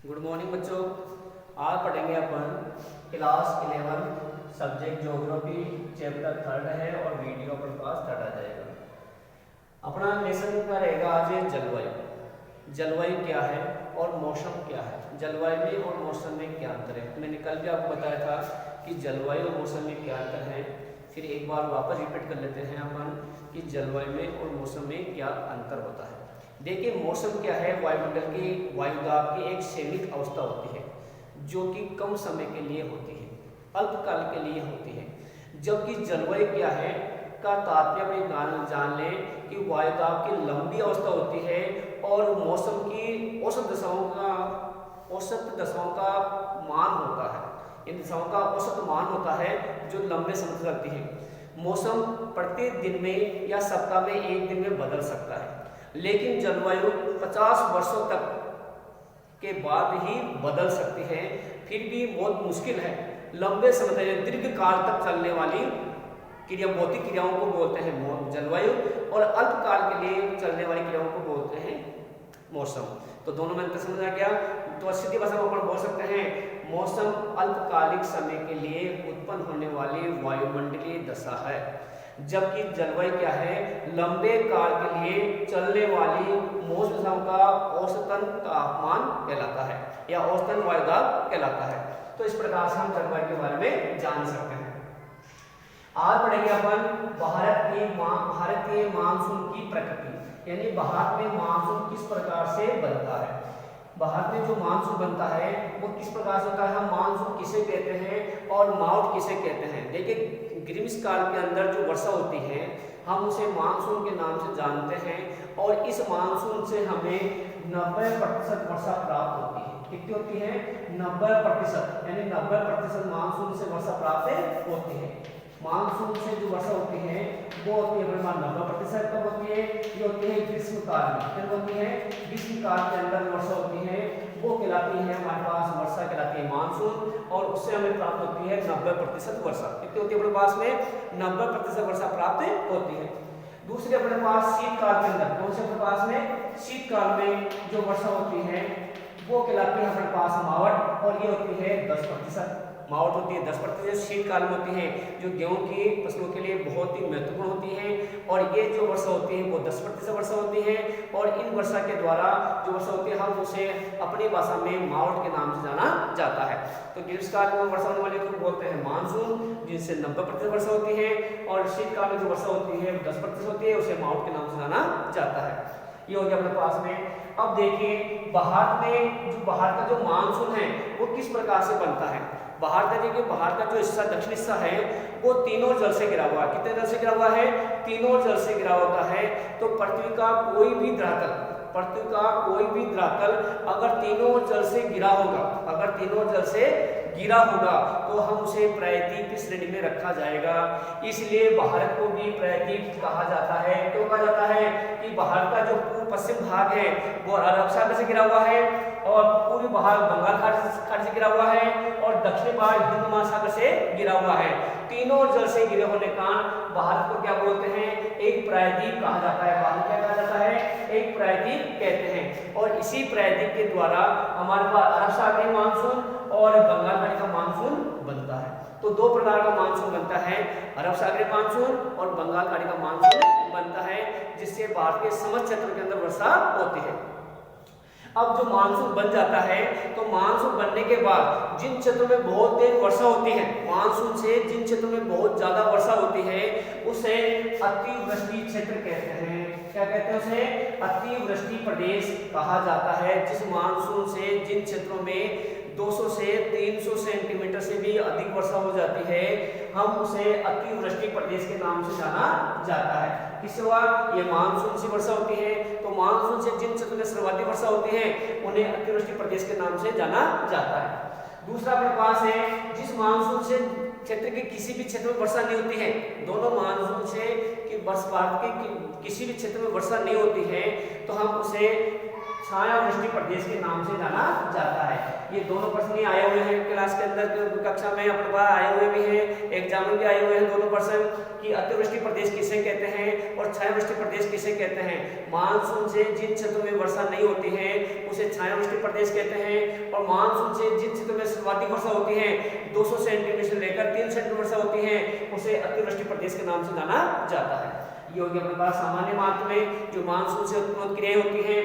Good morning बच्चों। आज पढ़ेंगे अपन क्लास 11 सब्जेक्ट ज्योग्राफी चैप्टर 3 है और वीडियो अपन पास 3 आ जाएगा। अपना लेसन का रहेगा आज जलवायु। जलवायु क्या है और मौसम क्या है, जलवायु में और मौसम में क्या अंतर है। मैंने कल भी आपको बताया था कि जलवायु और मौसम में क्या अंतर है। फिर एक बार वापस रिपीट कर लेते हैं अपन कि जलवायु में और मौसम में क्या अंतर होता है। देखिए, मौसम क्या है, वायुमंडल की वायुदाब की एक सीमित अवस्था होती है जो कि कम समय के लिए होती है, अल्पकाल के लिए होती है। जबकि जलवायु क्या है का तात्पर्य में जान लें कि वायुदाब की लंबी अवस्था होती है और मौसम की औसत दशाओं का मान होता है। इन दशाओं का औसत मान होता है जो लंबे समय तक चलती है। मौसम प्रत्येक दिन में या सप्ताह में एक दिन में बदल सकता है, लेकिन जलवायु 50 वर्षों तक के बाद ही बदल सकती है। फिर भी बहुत मुश्किल है। लंबे समय तक दीर्घ काल तक चलने वाली भौतिक क्रियाओं को बोलते हैं जलवायु, और अल्पकाल के लिए चलने वाली क्रियाओं को बोलते हैं मौसम। तो दोनों में अंतर समझ आ गया। तो सीधी भाषा में अपन बोल सकते हैं मौसम अल्पकालिक समय के लिए उत्पन्न होने वाली वायुमंडलीय दशा है, जबकि जलवायु क्या है, लंबे काल के लिए चलने वाली मौसम दशाओं का औसतन तापमान कहलाता है या औसतन वायुदाब कहलाता है। तो इस प्रकार से हम जलवायु के बारे में जान सकते हैं। आज पढ़ेंगे अपन भारतीय मानसून की प्रकृति, यानी भारत में मानसून किस प्रकार से बनता है। भारत में जो मानसून बनता है वो किस प्रकार से होता है, हम मानसून किसे कहते हैं और माउट किसे कहते हैं। देखिए, ग्रीष्म काल के अंदर जो वर्षा होती है हम उसे मानसून के नाम से जानते हैं, और इस मानसून से हमें 90% वर्षा प्राप्त होती है। कितनी होती है? 90%, यानी 90% मानसून से वर्षा प्राप्त होती है। मानसून से जो वर्षा होती है वो होती है हमारे 90% कब होती है? ये होती है ग्रीष्म काल में। कब होती है? ग्रीष्म काल के अंदर वर्षा होती है वो कहलाती है हमारे पास वर्षा कहलाती है मानसून, और उससे हमें प्राप्त होती है 90% वर्षा। कितनी होती है अपने पास में? 90% वर्षा प्राप्त होती है। दूसरे अपने पास शीतकाल के अंदर, कौन से अपने पास में? शीतकाल में जो वर्षा होती है वो कहलाती है अपने पास मावट, और ये होती है 10%। मावट होती है 10%। शीतकाल में होती है जो गेहूं की फसलों के लिए बहुत ही महत्वपूर्ण होती है, और ये जो वर्षा होती है वो 10% वर्षा होती है। और इन वर्षा के द्वारा जो वर्षा होती है हम उसे अपनी भाषा में मावट के नाम से जाना जाता है। तो ग्रीष्मकाल में वर्षा होने वाले को बोलते हैं मानसून, जिनसे 90% वर्षा होती है, और शीतकाल में जो वर्षा होती है 10% होती है, उसे मावट के नाम से जाना जाता है। ये हो गया अपने पास में। अब देखिए, बाहर का जो मानसून है वो किस प्रकार से बनता है। बाहर का जो हिस्सा दक्षिण हिस्सा है वो तीनों जल से घिरा हुआ है। कितने जल से घिरा हुआ है? तीनों जल से घिरा होता है। तो पृथ्वी का कोई भी धरातल अगर तीनों जल से गिरा होगा तो हम उसे प्रायद्वीप की श्रेणी में रखा जाएगा। इसलिए भारत को भी प्रायद्वीप कहा जाता है। क्यों कहा जाता है? कि भारत का जो पूर्व पश्चिम भाग है वो अरब सागर से घिरा हुआ है, और पूर्वी भाग बंगाल खाड़ी से घिरा हुआ है, और दक्षिणी भाग हिंद महासागर से घिरा हुआ है। तीनों जल से घिरे होने का भारत को क्या बोलते हैं? एक प्रायद्वीप कहा जाता है। भारत क्या कहा जाता है? एक प्रायद्वीप कहते हैं। और इसी प्रायद्वीप के द्वारा हमारे पास अरब सागरीय मानसून और बंगाल खाड़ी का मानसून बनता है। तो दो प्रकार का मानसून बनता है, अरब सागरीय मानसून और बंगाल खाड़ी का मानसून बनता है, जिससे भारत के समस्त क्षेत्र के अंदर वर्षा होती है। अब जो मानसून बन जाता है तो मानसून बनने के बाद जिन क्षेत्रों में बहुत तेज वर्षा होती है, मानसून से जिन क्षेत्रों में बहुत ज्यादा वर्षा होती है उसे अतिवृष्टि क्षेत्र कहते हैं। क्या कहते हैं उसे? अतिवृष्टि प्रदेश कहा जाता है। जिस मानसून से जिन क्षेत्रों में 200 से 300 सेंटीमीटर से भी अधिक वर्षा हो जाती है हम उसे अतिवृष्टि प्रदेश के नाम से जाना जाता है। किससे हुआ? ये मानसून से वर्षा होती है। तो मानसून से जिन क्षेत्रों में सर्वाधिक वर्षा होती है उन्हें अतिवृष्टि प्रदेश के नाम से जाना जाता है। दूसरा अपने पास है जिस मानसून से क्षेत्र के किसी भी क्षेत्र में वर्षा नहीं होती है, दोनों मानसून से कि भारत के किसी भी क्षेत्र में वर्षा नहीं होती है तो हम उसे छाया वृष्टि प्रदेश के नाम से जाना जाता है। ये दोनों पर्सन ही आए हुए हैं क्लास के अंदर, कक्षा में अपने पास आए हुए भी हैं, एग्जाम में भी आए हुए हैं दोनों पर्सन कि अतिवृष्टि प्रदेश किसे कहते हैं और छायावृष्टि प्रदेश किसे कहते हैं। मानसून से जिन क्षेत्रों में वर्षा नहीं होती है उसे छायावृष्टि प्रदेश कहते हैं, और मानसून से जिन क्षेत्रों में सर्वाधिक वर्षा होती है 200 सेंटीमीटर से लेकर 3 सेंटीमीटर वर्षा होती है उसे अतिवृष्टि प्रदेश के नाम से जाना जाता है। ये हो गया अपने पास सामान्य मात्रा में जो मानसून से उत्पन्न क्रियाएं होती हैं।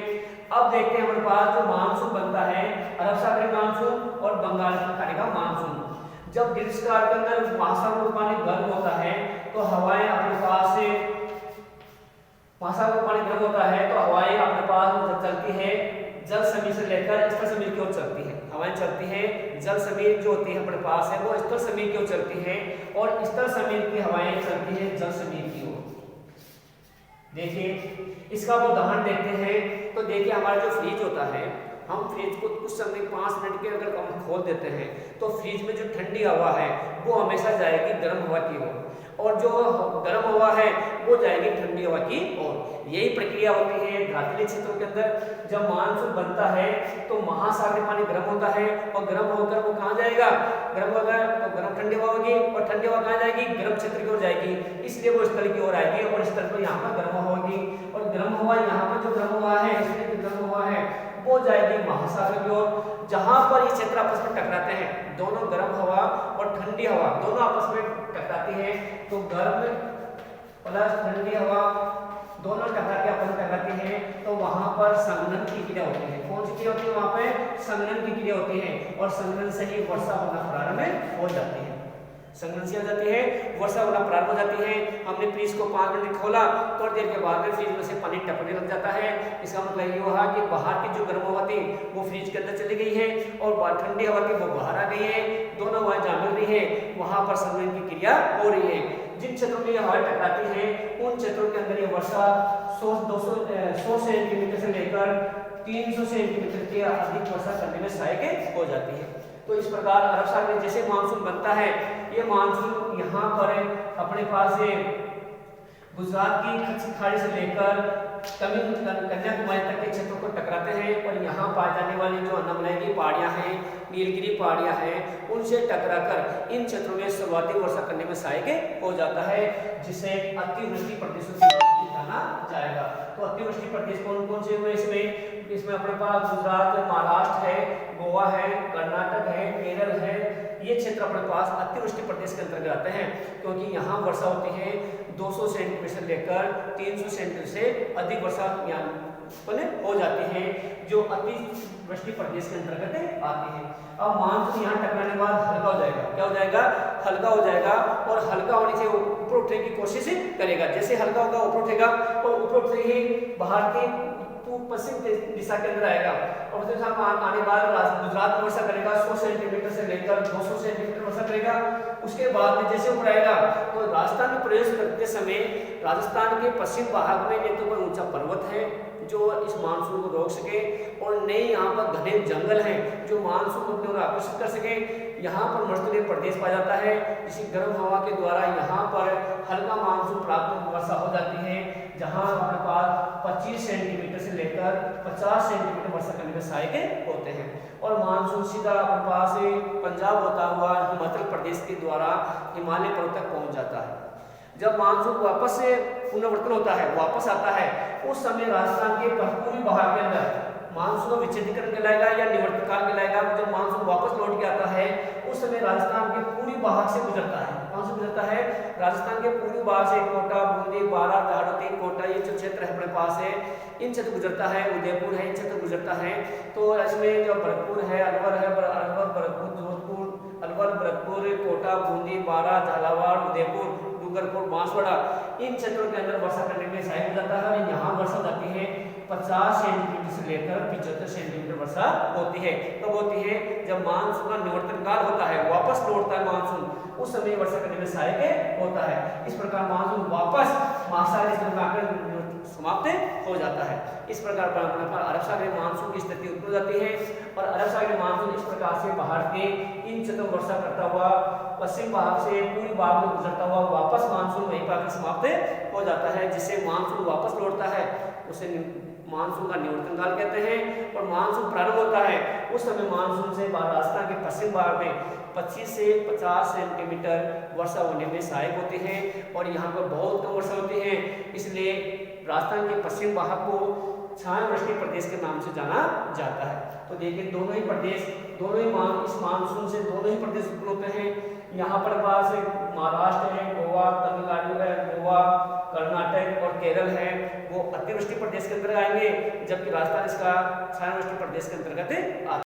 अब देखते हैं हमारे पास जो मानसून बनता है अरब सागरीय मानसून और बंगाल की खाड़ी का मानसून। जब ग्रीष्मकाल के अंदर महासागर पानी गर्म होता है तो हवाएं अपने पास से महासागर पानी गर्म होता है तो हवाएं अपने पास चलती है जल समीर से लेकर स्थल समीर की ओर चलती है। हवाएं चलती है जल समीर जो होती है अपने पास है वो स्थल समीर की ओर चलती है और स्थल समीर की हवाएं चलती है जल समीर की ओर। देखिए इसका उदाहरण देखते हैं तो देखिए हमारा जो फ्रिज होता है, हम फ्रिज को कुछ समय 5 मिनट के अगर हम खोल देते हैं तो फ्रिज में जो ठंडी हवा है वो हमेशा जाएगी गर्म हवा की ओर, और जो गर्म हवा है वो जाएगी ठंडी हवा की ओर। यही प्रक्रिया होती है धातुलीय क्षेत्रों के अंदर। जब मानसून बनता है तो महासागरीय पानी गर्म होता है और गर्म होकर वो कहाँ जाएगा, गर्म होगा तो गर्म ठंडी हवा होगी और ठंडी हवा कहाँ जाएगी, गर्म क्षेत्र की ओर जाएगी, इसलिए वो स्थल की ओर आएगी और स्थल पर यहाँ पर गर्म हवा होगी, और गर्म हवा यहाँ पर जो गर्म हवा है इसलिए जो गर्म हवा है वो जाएगी महासागर की ओर। जहां पर ये क्षेत्र आपस में टकराते हैं, दोनों गर्म हवा और ठंडी हवा दोनों आपस में टकराती है तो गर्म प्लस ठंडी हवा दोनों टकरा के आपस में टकराती है तो वहां पर संघनन की क्रिया होती है। कौन सी क्रिया होती है, वहां पे संघनन की क्रिया होती है और संघनन से ही वर्षा होना प्रारंभ हो जाती है। संघनन से हो जाती है वर्षा होना प्रारंभ हो जाती है। हमने फ्रिज को 5 मिनट खोला, थोड़ी देर के बाद में फ्रिज में से पानी टपकने लग जाता है। इसका मतलब ये हुआ कि बाहर की जो गर्म हवा थी वो फ्रिज के अंदर चली गई है और ठंडी हवा की वो बाहर आ गई है, दोनों हवाएं जहाँ मिल रही है वहां पर संघनन की क्रिया हो रही है। जिन क्षेत्रों में ये हवाएं टकराती हैं उन क्षेत्रों के अंदर ये वर्षा 100 सेंटीमीटर से लेकर 300 सेंटीमीटर के अधिक वर्षा करने में सहायक हो जाती है। तो इस प्रकार अरब सागर में जैसे मानसून बनता है, ये मानसून यहाँ पर अपने पास से गुजरात की कच्छ खाड़ी से लेकर कन्याकुमारी तक के क्षेत्रों को टकराते हैं और यहाँ पाई जाने वाली जो अन्नमलई की पहाड़ियाँ हैं, नीलगिरी पहाड़ियाँ हैं, उनसे टकराकर इन क्षेत्रों में सर्वाधिक वर्षा करने में सहायक हो जाता है, जिसे अतिवृष्टि प्रदेशों के नाम से जाना जाएगा। तो अतिवृष्टि प्रदेश कौन कौन से हुए इसमें अपने पास गुजरात, महाराष्ट्र है, गोवा है, कर्नाटक है, केरल है, ये क्षेत्र अपने पास अतिवृष्टि प्रदेश के अंतर्गत आते हैं क्योंकि यहाँ वर्षा होती है 200 सेंटीमीटर से लेकर 300 सेंटीमीटर से अधिक वर्षा यहाँ हो जाती है जो अतिवृष्टि प्रदेश के अंतर्गत आती है। अब मानसून यहाँ टकराने के बाद हल्का हो जाएगा, क्या हो जाएगा, हल्का हो जाएगा और हल्का होने से ऊपर उठने की कोशिश करेगा। जैसे हल्का होगा ऊपर उठेगा और ऊपर उठते ही बाहर की पश्चिम दिशा के अंदर आएगा और आने बाद गुजरात में वर्षा करेगा 100 सेंटीमीटर से लेकर 200 सेंटीमीटर वर्षा करेगा। उसके बाद में जैसे ऊपर आएगा तो राजस्थान में प्रवेश करते समय राजस्थान के पश्चिम भाग में एक तो कोई ऊंचा पर्वत है जो इस मानसून को रोक सके और नए यहाँ पर घने जंगल हैं जो मानसून को अपनी ओर आकर्षित कर सके। यहाँ पर मरुस्थलीय प्रदेश पाया जाता है, इसी गर्म हवा के द्वारा यहाँ पर हल्का मानसून प्राप्त वर्षा हो जाती है जहाँ हमारे पास 25 सेंटीमीटर से लेकर 50 सेंटीमीटर वर्षा करने में सहायक होते हैं। और मानसून सीधा अपने पास पंजाब होता हुआ हिमाचल प्रदेश के द्वारा हिमालय पर्वत तक पहुँच जाता है। जब मानसून वापस से पुनर्वर्तन होता है, वापस आता है, उस समय राजस्थान के पूर्वी भाग के अंदर मानसून का विच्छेदीकरण कहलाएगा या निवर्तन काल कहलाएगा। जब मानसून वापस लौट के आता है उस समय राजस्थान के पूर्वी भाग से गुजरता है। कौन से गुजरता है, राजस्थान के पूर्वी भाग से कोटा, बूंदी, बारा, झाड़ोती, कोटा, ये जो क्षेत्र है अपने पास है, इन क्षेत्र गुजरता है, उदयपुर है, इन क्षेत्र गुजरता है। तो इसमें जो भरतपुर है, अलवर है, अलवर, भरतपुर, जोधपुर, अलवर, भरतपुर, कोटा, बूंदी, बारा, झालावाड़, उदयपुर, डूंगरपुर, बांसवाड़ा, इन क्षेत्रों के अंदर वर्षा करने में सहायक हो जाता है और यहाँ वर्षा जाती है 50 सेंटीमीटर से लेकर 75 सेंटीमीटर वर्षा होती है। कब होती है, जब मानसून का निवर्तन काल होता है, वापस लौटता है मानसून, उस समय वर्षा करने में सहायक होता है। इस प्रकार मानसून वापस महासागरीय क्षेत्र में आकर समाप्त हो जाता है। इस प्रकार अरब सागरीय मानसून की स्थिति उत्पन्न हो जाती है और अरब सागरीय मानसून इस प्रकार से बाहर के इन क्षेत्रों में वर्षा करता हुआ पश्चिम भाग से पूर्वी भाग में गुजरता हुआ वापस मानसून वहीं पर समाप्त हो जाता है। जिससे मानसून वापस लौटता है उसे मानसून का निवर्तन काल कहते हैं। और मानसून प्रारंभ होता है उस समय मानसून से राजस्थान के पश्चिम भाग में 25 से 50 सेंटीमीटर वर्षा होने में सहायक होती है और यहाँ पर बहुत कम वर्षा होती है, इसलिए राजस्थान के पश्चिम भाग को छायावृष्टि प्रदेश के नाम से जाना जाता है। तो देखिए दोनों ही प्रदेश, इस मानसून से दोनों ही प्रदेश उत्पन्न होते हैं। यहाँ पर पास महाराष्ट्र है, गोवा, तमिलनाडु है, गोवा, कर्नाटक और केरल है, वो अतिवृष्टि प्रदेश के अंतर्गत आएंगे, जबकि राजस्थान इसका छायावृष्टि प्रदेश के अंतर्गत आता है।